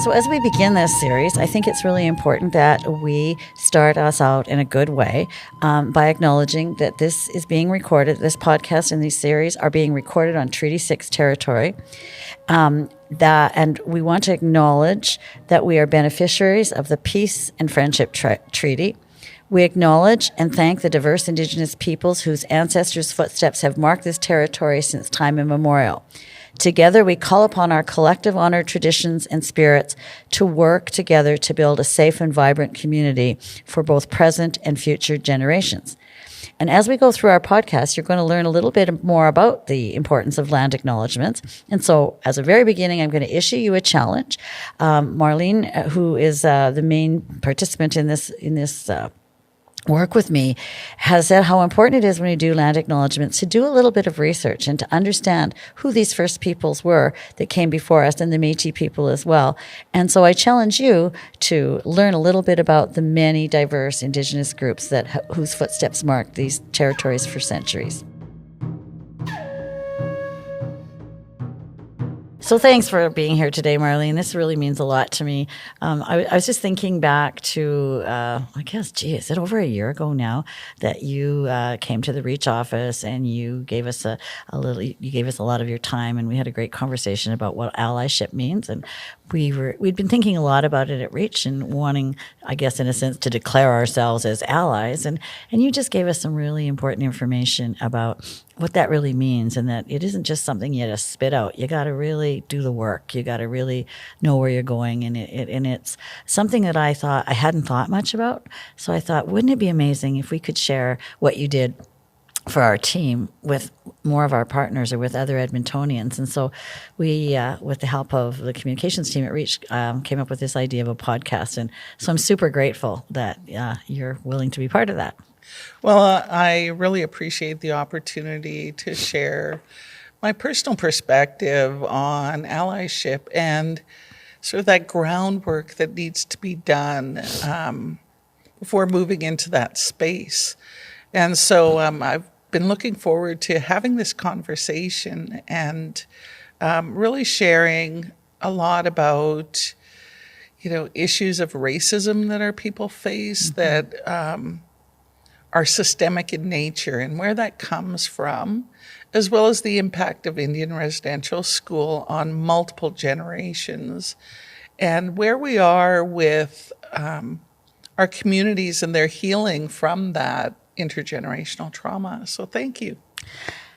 So as we begin this series, I think it's really important that we start us out in a good way by acknowledging that this is being recorded. This podcast and these series are being recorded on Treaty 6 territory. And we want to acknowledge that we are beneficiaries of the Peace and Friendship Treaty. We acknowledge and thank the diverse Indigenous peoples whose ancestors' footsteps have marked this territory since time immemorial. Together, we call upon our collective honored traditions and spirits to work together to build a safe and vibrant community for both present and future generations. And as we go through our podcast, you're going to learn a little bit more about the importance of land acknowledgements. And so, as a very beginning, I'm going to issue you a challenge. Marlene, who is the main participant in this work with me, has said how important it is when you do land acknowledgements to do a little bit of research and to understand who these first peoples were that came before us, and the Métis people as well. And so I challenge you to learn a little bit about the many diverse Indigenous groups whose footsteps marked these territories for centuries. So thanks for being here today, Marlene. This really means a lot to me. I was just thinking back to, is it over a year ago now that you came to the Reach office and you gave us a lot of your time, and we had a great conversation about what allyship means. And we'd been thinking a lot about it at Reach and wanting, I guess, in a sense, to declare ourselves as allies. And you just gave us some really important information about what that really means, and that it isn't just something you just spit out. You got to really do the work. You got to really know where you're going, and it's something that I thought I hadn't thought much about. So I thought, wouldn't it be amazing if we could share what you did for our team with more of our partners or with other Edmontonians? And so we, with the help of the communications team at Reach, came up with this idea of a podcast. And so I'm super grateful that you're willing to be part of that. Well, I really appreciate the opportunity to share my personal perspective on allyship and sort of that groundwork that needs to be done before moving into that space. And so I've been looking forward to having this conversation and really sharing a lot about, issues of racism that our people face, that are systemic in nature, and where that comes from, as well as the impact of Indian residential school on multiple generations, and where we are with our communities and their healing from that intergenerational trauma. So thank you.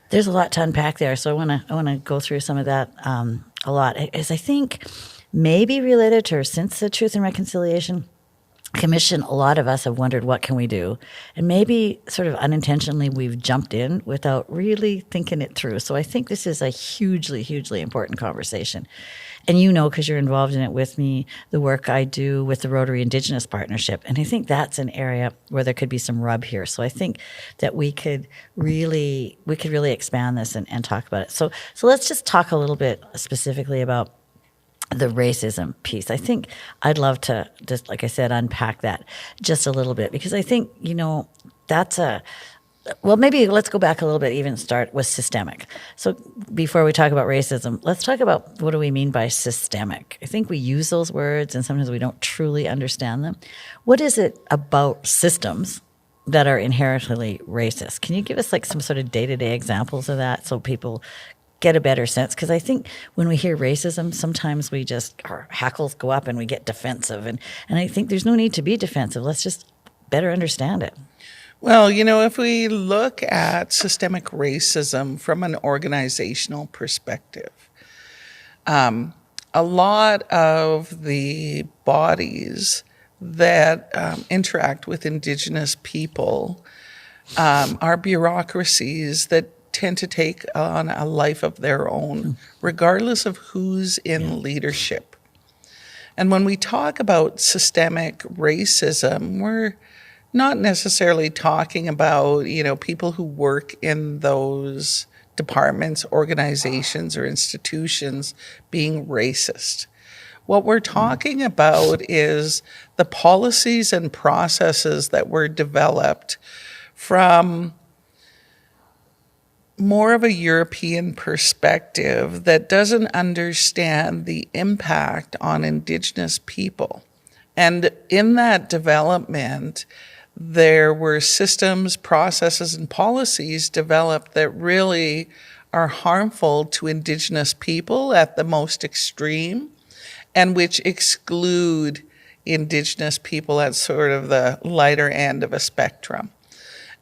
There's a lot to unpack there, so I want to go through some of that a lot. As I think maybe related to, or since the Truth and Reconciliation Commission, a lot of us have wondered, what can we do? And maybe sort of unintentionally we've jumped in without really thinking it through. So I think this is a hugely, hugely important conversation. And because you're involved in it with me, the work I do with the Rotary Indigenous Partnership. And I think that's an area where there could be some rub here. So I think that we could really expand this and talk about it. So let's just talk a little bit specifically about the racism piece. I think I'd love to just, like I said, unpack that just a little bit, because I think, maybe let's go back a little bit, even start with systemic. So before we talk about racism, let's talk about what do we mean by systemic. I think we use those words and sometimes we don't truly understand them. What is it about systems that are inherently racist? Can you give us some sort of day-to-day examples of that so people get a better sense? Because I think when we hear racism, sometimes our hackles go up and we get defensive. And I think there's no need to be defensive. Let's just better understand it. Well, if we look at systemic racism from an organizational perspective, a lot of the bodies that interact with Indigenous people are bureaucracies that tend to take on a life of their own, regardless of who's in leadership. And when we talk about systemic racism, we're not necessarily talking about, people who work in those departments, organizations, or institutions being racist. What we're talking about is the policies and processes that were developed from more of a European perspective that doesn't understand the impact on Indigenous people. And in that development, there were systems, processes, and policies developed that really are harmful to Indigenous people at the most extreme, and which exclude Indigenous people at sort of the lighter end of a spectrum.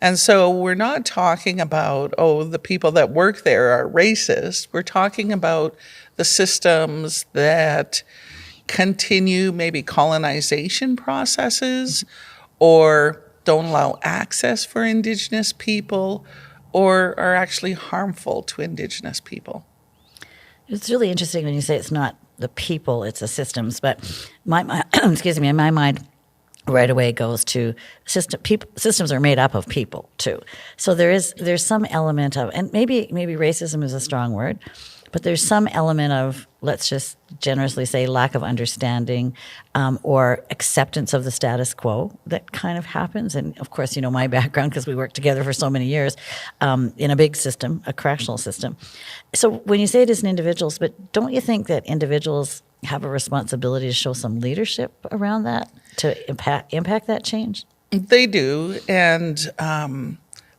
And so we're not talking about, the people that work there are racist. We're talking about the systems that continue maybe colonization processes, or don't allow access for Indigenous people, or are actually harmful to Indigenous people. It's really interesting when you say it's not the people, it's the systems. But my excuse me, in my mind, right away goes to systems are made up of people too. So there's some element of, and maybe racism is a strong word, but there's some element of, let's just generously say, lack of understanding or acceptance of the status quo that kind of happens. And of course, my background, because we worked together for so many years in a big system, a correctional system. So when you say it as individuals, but don't you think that individuals have a responsibility to show some leadership around that to impact that change? They do. And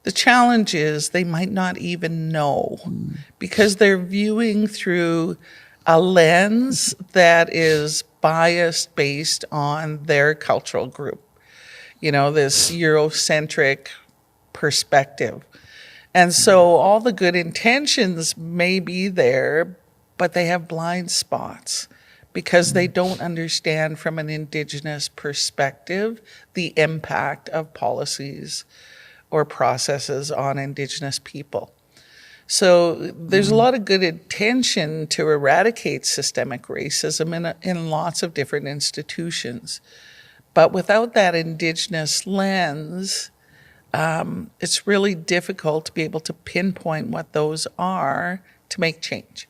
the challenge is they might not even know because they're viewing through a lens that is biased based on their cultural group, this Eurocentric perspective. And so all the good intentions may be there, but they have blind spots because they don't understand from an Indigenous perspective the impact of policies or processes on Indigenous people. So there's a lot of good intention to eradicate systemic racism in lots of different institutions. But without that Indigenous lens, it's really difficult to be able to pinpoint what those are to make change.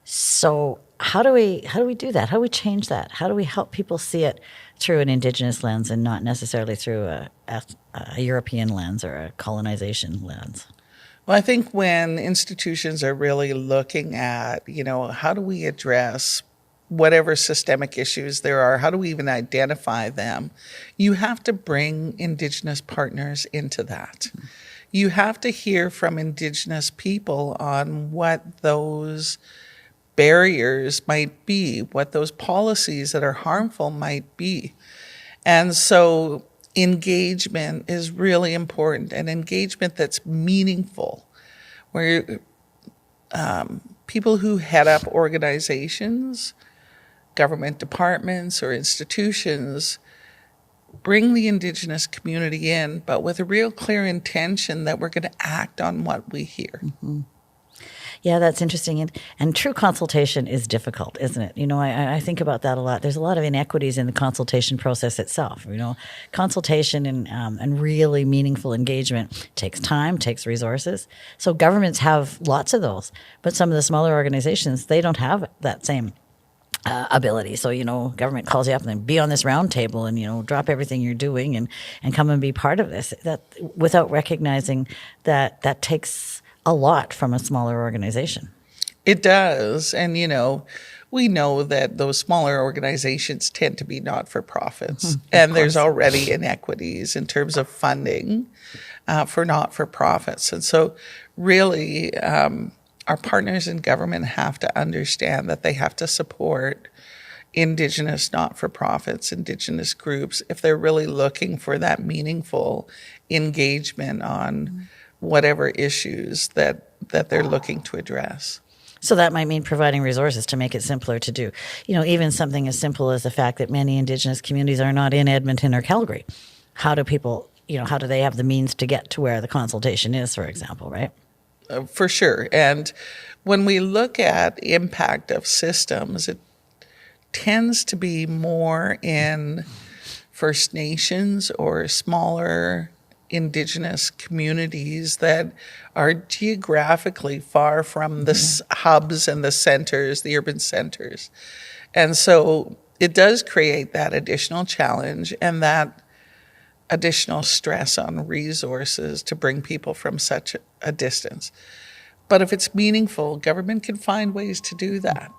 So how do we do that? How do we change that? How do we help people see it through an Indigenous lens and not necessarily through a European lens or a colonization lens? Well, I think when institutions are really looking at, how do we address whatever systemic issues there are, how do we even identify them, you have to bring Indigenous partners into that. You have to hear from Indigenous people on what those barriers might be, what those policies that are harmful might be. And so engagement is really important, and engagement that's meaningful, where people who head up organizations, government departments or institutions, bring the Indigenous community in, but with a real clear intention that we're going to act on what we hear. Mm-hmm. Yeah, that's interesting. And true consultation is difficult, isn't it? I think about that a lot. There's a lot of inequities in the consultation process itself. Consultation and really meaningful engagement takes time, takes resources. So governments have lots of those, but some of the smaller organizations, they don't have that same ability. So, government calls you up and then be on this round table and, drop everything you're doing and come and be part of this. That without recognizing that takes a lot from a smaller organization. It does. And, we know that those smaller organizations tend to be not-for-profits. And there's already inequities in terms of funding for not-for-profits. And so really, our partners in government have to understand that they have to support Indigenous not-for-profits, Indigenous groups, if they're really looking for that meaningful engagement on whatever issues that they're looking to address. So that might mean providing resources to make it simpler to do. Even something as simple as the fact that many Indigenous communities are not in Edmonton or Calgary. How do people, how do they have the means to get to where the consultation is, for example, right? For sure. And when we look at impact of systems, it tends to be more in First Nations or smaller Indigenous communities that are geographically far from the hubs and the centers, the urban centers. And so it does create that additional challenge and that additional stress on resources to bring people from such a distance. But if it's meaningful, government can find ways to do that.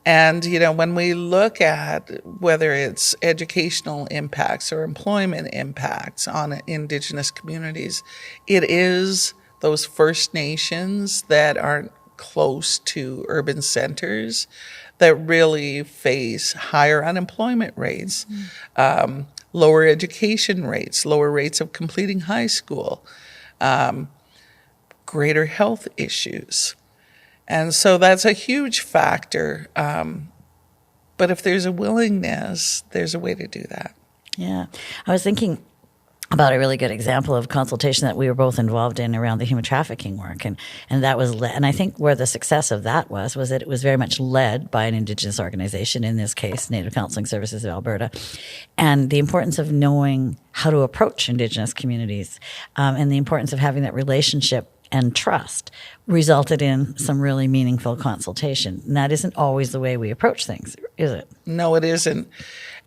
And, when we look at whether it's educational impacts or employment impacts on Indigenous communities, it is those First Nations that aren't close to urban centers that really face higher unemployment rates, lower education rates, lower rates of completing high school, greater health issues. And so that's a huge factor. But if there's a willingness, there's a way to do that. Yeah. I was thinking about a really good example of consultation that we were both involved in around the human trafficking work. And that was, and I think where the success of that was that it was very much led by an Indigenous organization, in this case, Native Counselling Services of Alberta. And the importance of knowing how to approach Indigenous communities, and the importance of having that relationship and trust resulted in some really meaningful consultation. And that isn't always the way we approach things, is it? No, it isn't.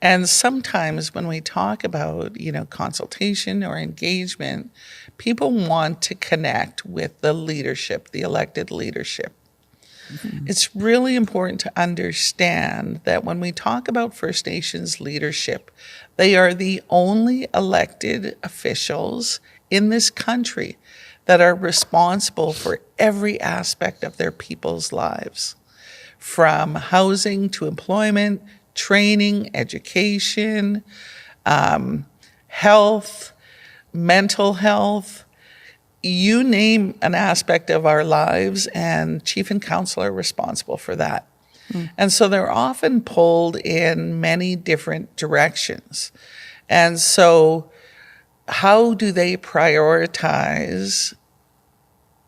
And sometimes when we talk about, consultation or engagement, people want to connect with the leadership, the elected leadership. Mm-hmm. It's really important to understand that when we talk about First Nations leadership, they are the only elected officials in this country that are responsible for every aspect of their people's lives, from housing to employment, training, education, health, mental health. You name an aspect of our lives, and chief and council are responsible for that. And so they're often pulled in many different directions. And so how do they prioritize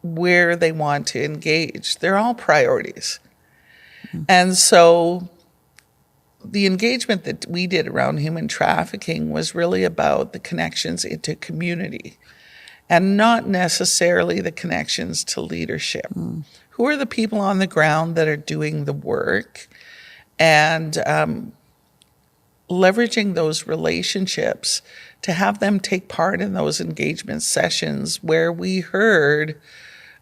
where they want to engage? They're all priorities. Mm-hmm. And so the engagement that we did around human trafficking was really about the connections into community and not necessarily the connections to leadership. Mm. Who are the people on the ground that are doing the work? And leveraging those relationships to have them take part in those engagement sessions where we heard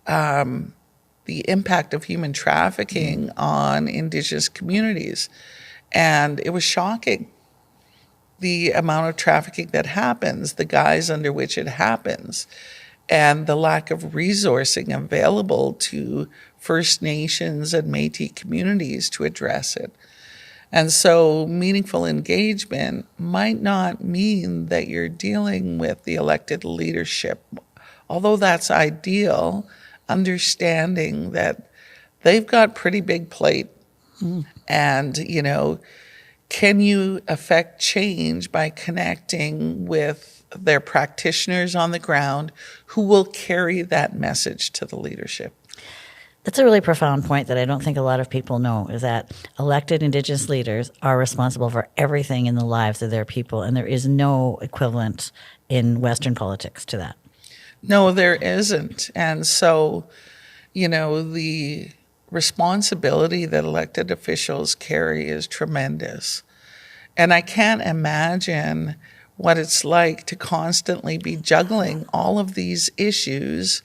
the impact of human trafficking on Indigenous communities. And it was shocking, the amount of trafficking that happens, the guise under which it happens, and the lack of resourcing available to First Nations and Métis communities to address it. And so meaningful engagement might not mean that you're dealing with the elected leadership, although that's ideal, understanding that they've got pretty big plate. Mm. And, can you affect change by connecting with their practitioners on the ground who will carry that message to the leadership? That's a really profound point that I don't think a lot of people know, is that elected Indigenous leaders are responsible for everything in the lives of their people, and there is no equivalent in Western politics to that. No, there isn't. And so, the responsibility that elected officials carry is tremendous. And I can't imagine what it's like to constantly be juggling all of these issues,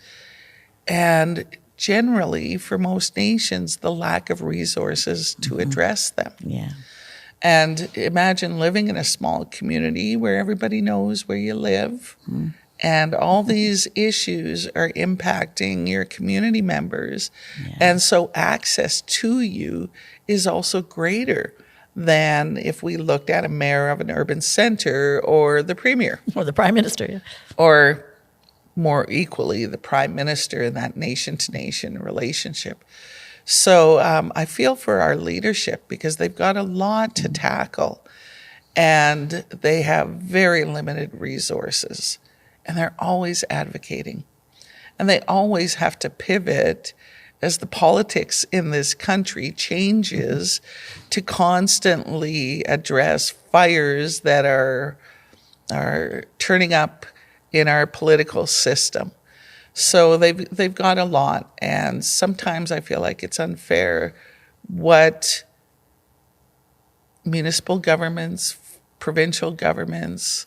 and generally, for most nations, the lack of resources to address them. Yeah. And imagine living in a small community where everybody knows where you live, and all these issues are impacting your community members. Yeah. And so access to you is also greater than if we looked at a mayor of an urban center or the premier. Or the prime minister, yeah. Or more equally, the prime minister in that nation-to-nation relationship. So I feel for our leadership because they've got a lot to tackle, and they have very limited resources, and they're always advocating. And they always have to pivot as the politics in this country changes to constantly address fires that are turning up in our political system. So they've got a lot, and sometimes I feel like it's unfair what municipal governments, provincial governments,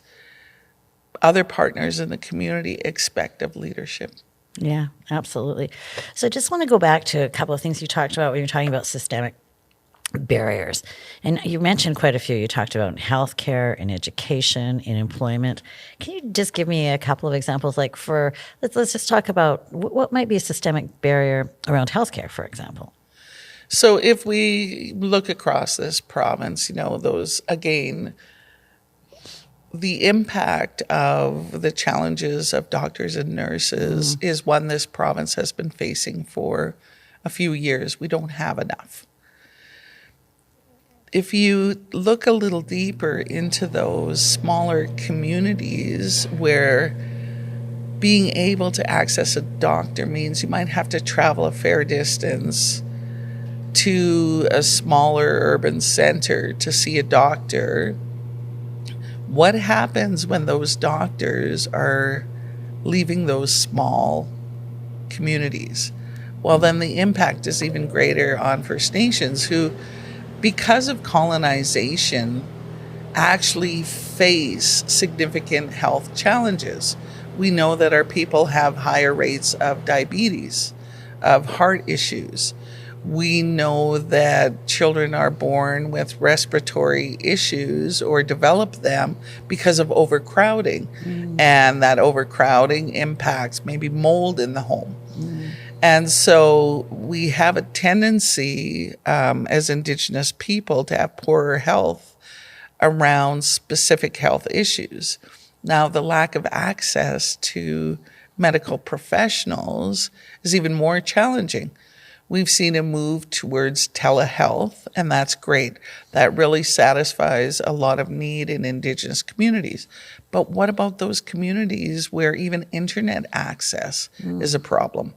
other partners in the community expect of leadership. Yeah, absolutely. So I just want to go back to a couple of things you talked about when you were talking about systemic barriers. And you mentioned quite a few. You talked about healthcare, in education, in employment. Can you just give me a couple of examples? Like let's just talk about what might be a systemic barrier around healthcare, for example. So if we look across this province, those, again, the impact of the challenges of doctors and nurses is one this province has been facing for a few years. We don't have enough. If you look a little deeper into those smaller communities where being able to access a doctor means you might have to travel a fair distance to a smaller urban center to see a doctor, what happens when those doctors are leaving those small communities? Well, then the impact is even greater on First Nations who, because of colonization, actually face significant health challenges. We know that our people have higher rates of diabetes, of heart issues. We know that children are born with respiratory issues or develop them because of overcrowding. And that overcrowding impacts maybe mold in the home. And so we have a tendency as Indigenous people to have poorer health around specific health issues. Now, the lack of access to medical professionals is even more challenging. We've seen a move towards telehealth, and that's great. That really satisfies a lot of need in Indigenous communities. But what about those communities where even internet access is a problem?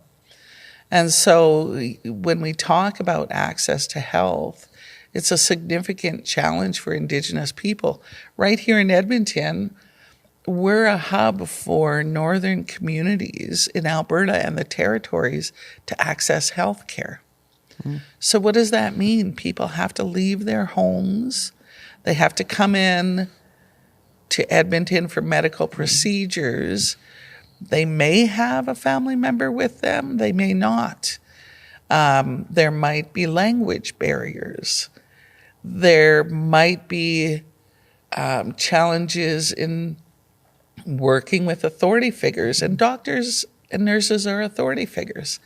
And so when we talk about access to health, it's a significant challenge for Indigenous people. Right here in Edmonton, we're a hub for northern communities in Alberta and the territories to access health care. So what does that mean? People have to leave their homes. They have to come in to Edmonton for medical procedures. They may have a family member with them. They may not. There might be language barriers. There might be challenges in working with authority figures, and doctors and nurses are authority figures.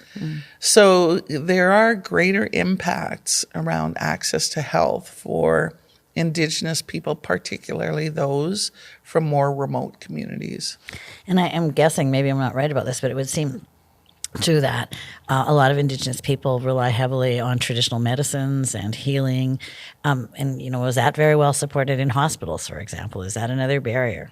So there are greater impacts around access to health for Indigenous people, particularly those from more remote communities. And I am guessing, maybe I'm not right about this, but it would seem true that a lot of Indigenous people rely heavily on traditional medicines and healing. And, is that very well supported in hospitals, for example? Is that another barrier?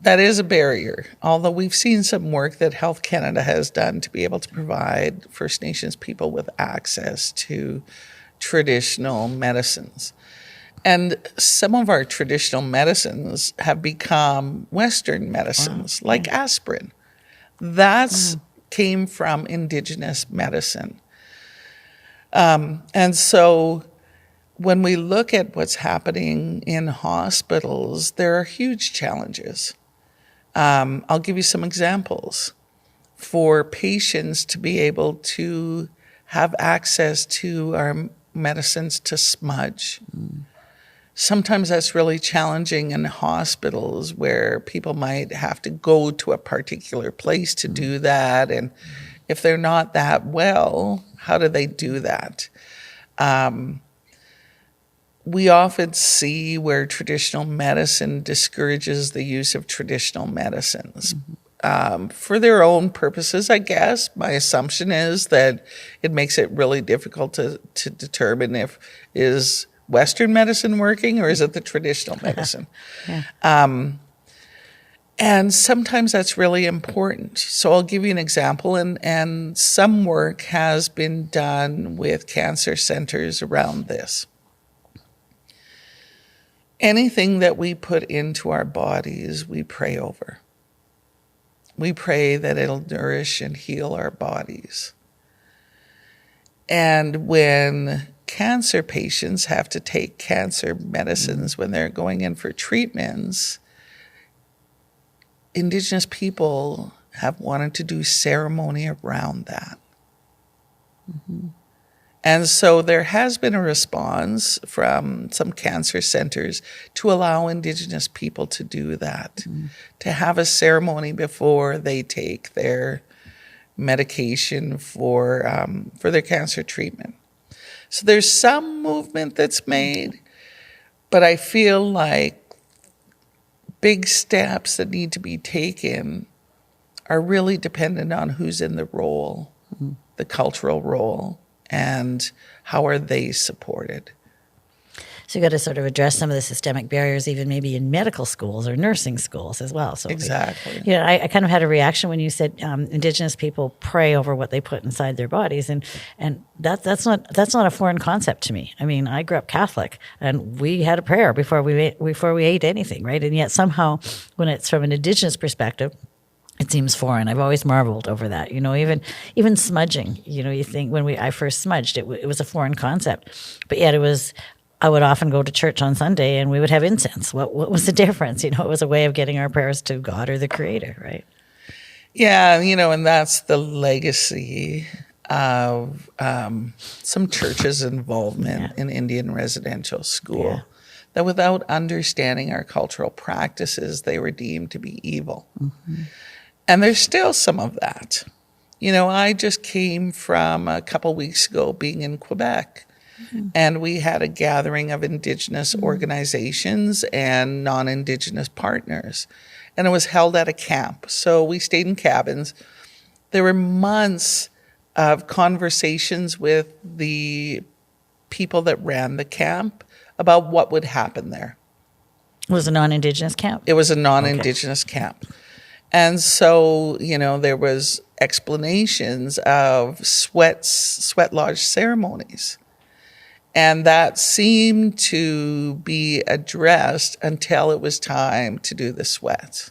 That is a barrier, although we've seen some work that Health Canada has done to be able to provide First Nations people with access to traditional medicines. And some of our traditional medicines have become Western medicines, like aspirin. That's came from Indigenous medicine. And so when we look at what's happening in hospitals, there are huge challenges. I'll give you some examples. For patients to be able to have access to our medicines to smudge. Sometimes that's really challenging in hospitals where people might have to go to a particular place to do that. And if they're not that well, how do they do that? We often see where traditional medicine discourages the use of traditional medicines. For their own purposes, I guess. My assumption is that it makes it really difficult to determine if is Western medicine working or is it the traditional medicine? And sometimes that's really important. So I'll give you an example, and some work has been done with cancer centers around this. Anything that we put into our bodies, we pray over. We pray that it'll nourish and heal our bodies. And when cancer patients have to take cancer medicines when they're going in for treatments, Indigenous people have wanted to do ceremony around that. And so there has been a response from some cancer centers to allow Indigenous people to do that, to have a ceremony before they take their medication for their cancer treatment. So there's some movement that's made, but I feel like big steps that need to be taken are really dependent on who's in the role, the cultural role, and how are they supported. So you got to sort of address some of the systemic barriers, even maybe in medical schools or nursing schools as well. So Exactly. You know, I kind of had a reaction when you said Indigenous people pray over what they put inside their bodies, and that's not a foreign concept to me. I mean, I grew up Catholic, and we had a prayer before we ate anything, right? And yet somehow, when it's from an Indigenous perspective, it seems foreign. I've always marveled over that. You know, even smudging. You know, you think when I first smudged, it was a foreign concept, but yet it was. I would often go to church on Sunday and we would have incense. What was the difference? You know, it was a way of getting our prayers to God or the Creator, right? Yeah, you know, and that's the legacy of some churches' involvement in Indian residential school. Yeah. That without understanding our cultural practices, they were deemed to be evil. And there's still some of that. You know, I just came from a couple weeks ago being in Quebec. And we had a gathering of Indigenous organizations and non-Indigenous partners. And it was held at a camp. So we stayed in cabins. There were months of conversations with the people that ran the camp about what would happen there. It was a non-Indigenous camp? It was a non-Indigenous camp. And so, you know, there was explanations of sweat lodge ceremonies. And that seemed to be addressed until it was time to do the sweat.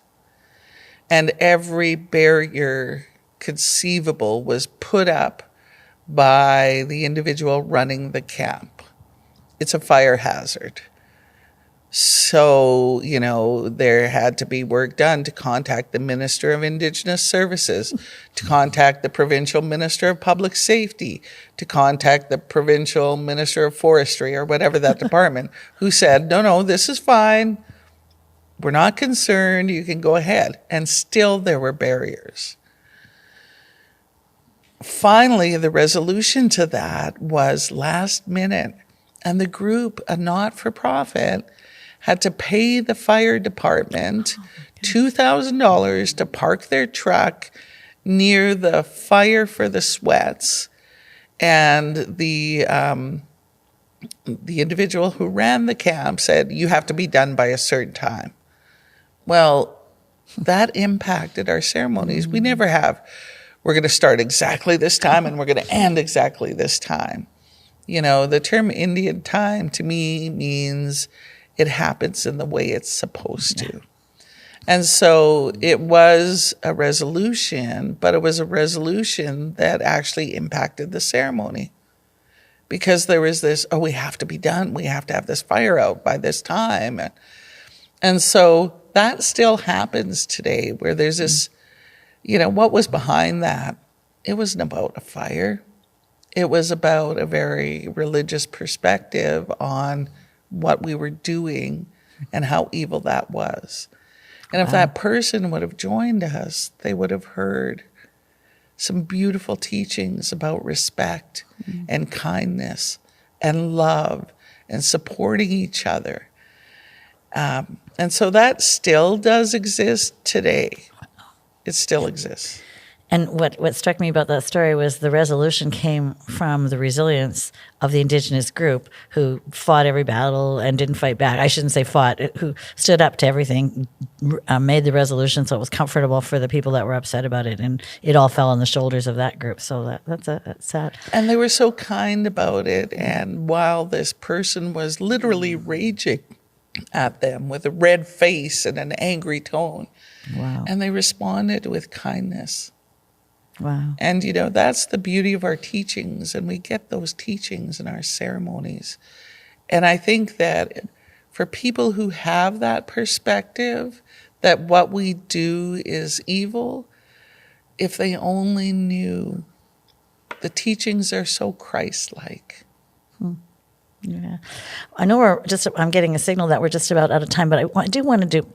And every barrier conceivable was put up by the individual running the camp. It's a fire hazard. So, you know, there had to be work done to contact the Minister of Indigenous Services, to contact the Provincial Minister of Public Safety, to contact the Provincial Minister of Forestry or whatever that department, who said, no, this is fine. We're not concerned. You can go ahead. And still there were barriers. Finally, the resolution to that was last minute. And the group, a not-for-profit, had to pay the fire department $2,000 to park their truck near the fire for the sweats. And the individual who ran the camp said, you have to be done by a certain time. Well, that impacted our ceremonies. We never have, we're going to start exactly this time and we're going to end exactly this time. You know, the term Indian time to me means it happens in the way it's supposed to. And so it was a resolution, but it was a resolution that actually impacted the ceremony. Because there was this, we have to be done. We have to have this fire out by this time. And so that still happens today where there's this, you know, what was behind that? It wasn't about a fire. It was about a very religious perspective on what we were doing and how evil that was. And if that person would have joined us, they would have heard some beautiful teachings about respect and kindness and love and supporting each other. And so that still does exist today. It still exists. And what struck me about that story was the resolution came from the resilience of the Indigenous group who fought every battle and didn't fight back. I shouldn't say fought, who stood up to everything, made the resolution so it was comfortable for the people that were upset about it. And it all fell on the shoulders of that group. So that's sad. And they were so kind about it. And while this person was literally raging at them with a red face and an angry tone, wow. And they responded with kindness. Wow. And, you know, that's the beauty of our teachings, and we get those teachings in our ceremonies. And I think that for people who have that perspective, that what we do is evil. If they only knew, the teachings are so Christ-like. Yeah. I know I'm getting a signal that we're just about out of time, but I do want to do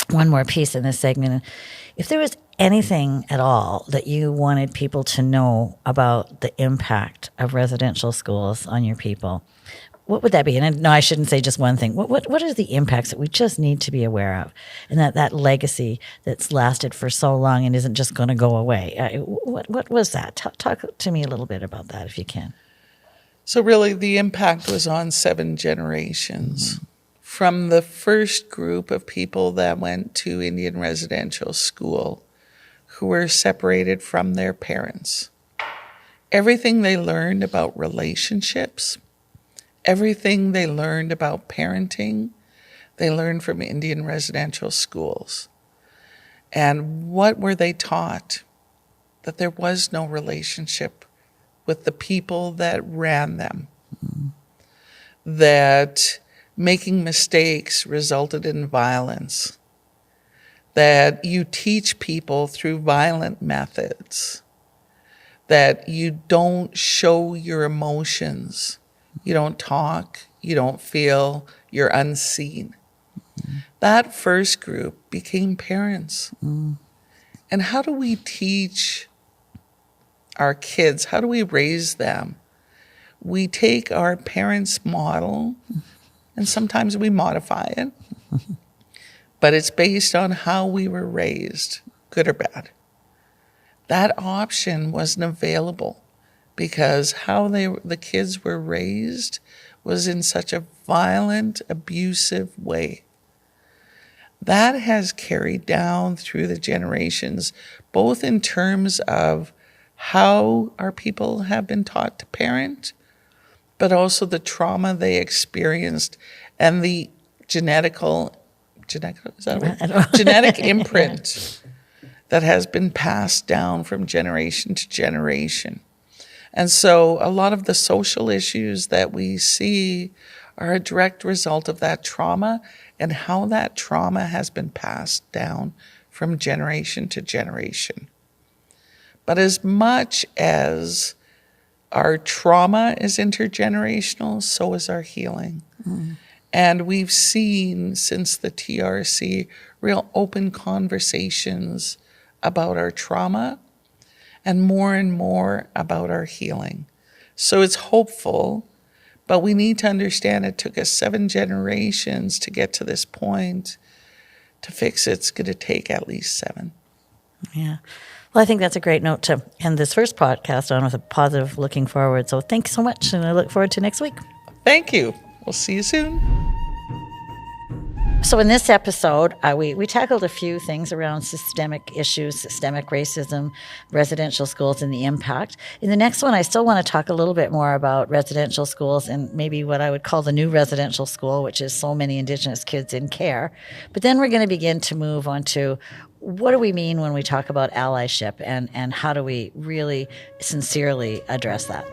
one more piece in this segment. If there was anything at all that you wanted people to know about the impact of residential schools on your people, what would that be? And no, I shouldn't say just one thing. What are the impacts that we just need to be aware of, and that legacy that's lasted for so long and isn't just going to go away? What was that? Talk to me a little bit about that, if you can. So really, the impact was on 7 generations. From the first group of people that went to Indian residential school, who were separated from their parents. Everything they learned about relationships, everything they learned about parenting, they learned from Indian residential schools. And what were they taught? That there was no relationship with the people that ran them. That making mistakes resulted in violence. That you teach people through violent methods. That you don't show your emotions. You don't talk, you don't feel, you're unseen. That first group became parents. And how do we teach our kids? How do we raise them? We take our parents' model, and sometimes we modify it, but it's based on how we were raised, good or bad. That option wasn't available because how the kids were raised was in such a violent, abusive way. That has carried down through the generations, both in terms of how our people have been taught to parent, but also the trauma they experienced and the genetic imprint that has been passed down from generation to generation. And so a lot of the social issues that we see are a direct result of that trauma and how that trauma has been passed down from generation to generation. But as much as our trauma is intergenerational, so is our healing. And we've seen since the TRC real open conversations about our trauma and more about our healing. So it's hopeful, but we need to understand it took us 7 generations to get to this point. To fix it's going to take at least 7. Yeah. Well, I think that's a great note to end this first podcast on, with a positive looking forward. So thanks so much, and I look forward to next week. Thank you. We'll see you soon. So in this episode, we tackled a few things around systemic issues, systemic racism, residential schools, and the impact. In the next one, I still want to talk a little bit more about residential schools and maybe what I would call the new residential school, which is so many Indigenous kids in care. But then we're going to begin to move on to what do we mean when we talk about allyship, and how do we really sincerely address that?